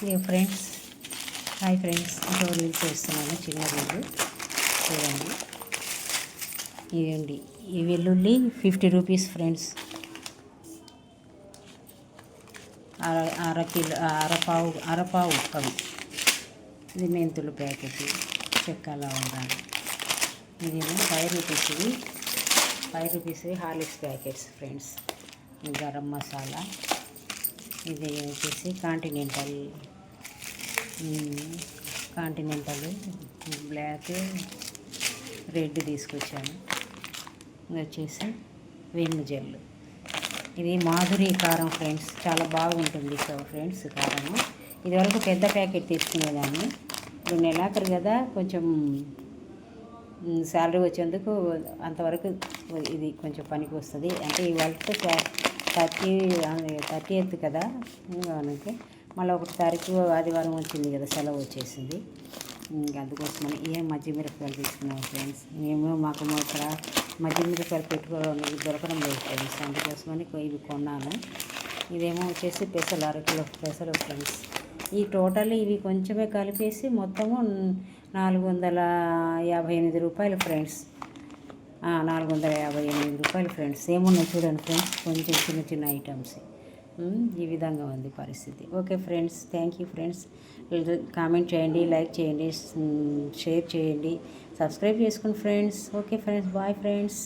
ఇది friends, hi friends, ఇంకో reel చేస్తున్నాను, చిన్న రీల్ చూడండి. ఇదండి ఈ వెల్లుల్లి 50 రూపీస్ ఫ్రెండ్స్. అరకిలో అరపావు అవి. ఇది మెంతులు ప్యాకెట్, చెక్క లవంగాలు. ఇదేమో 5 రూపీస్, ఇవి 5 rupees Horlicks packets friends. Garam masala. ఇది వచ్చేసి కాంటినెంటల్ బ్లాక్, రెడ్ తీసుకొచ్చాను. ఇది వచ్చేసి విమ్ జెల్. ఇది మాధురి కారం ఫ్రెండ్స్, చాలా బాగుంటుంది ఫ్రెండ్స్ కారము. ఇదివరకు పెద్ద ప్యాకెట్ తీసుకునేదాన్ని, ఇప్పుడు నెలాఖరు కదా, కొంచెం శాలరీ వచ్చేందుకు అంతవరకు ఇది కొంచెం పనికి వస్తుంది. అంటే ఈ వాళ్ళతో 30th కదా, మనకి మళ్ళీ 1 తారీఖు ఆదివారం వచ్చింది కదా, సెలవు వచ్చేసింది. అందుకోసమని ఏం మధ్యమిరపకాయలు తీసుకున్నాం ఫ్రెండ్స్. మాకు ఇక్కడ మధ్యమిరపకాయలు పెట్టుకోవడానికి దొరకడం లేదు ఫ్రెండ్స్, అందుకోసమని ఇవి కొన్నాను. ఇదేమో వచ్చేసి పెసలు, 1 కిలో పెసలు ఫ్రెండ్స్. ఈ టోటల్ ఇవి కొంచెమే కలిపేసి మొత్తము 458 రూపాయలు ఫ్రెండ్స్. 458 రూపాయలు ఫ్రెండ్స్. ఏమున్నాయి చూడండి ఫ్రెండ్స్, కొంచెం చిన్న చిన్న ఐటమ్స్. ఈ విధంగా ఉంది పరిస్థితి. Okay friends, thank you friends. Comment చేయండి, లైక్ చేయండి, షేర్ చేయండి, సబ్స్క్రైబ్ చేసుకోండి friends. Okay friends, bye friends.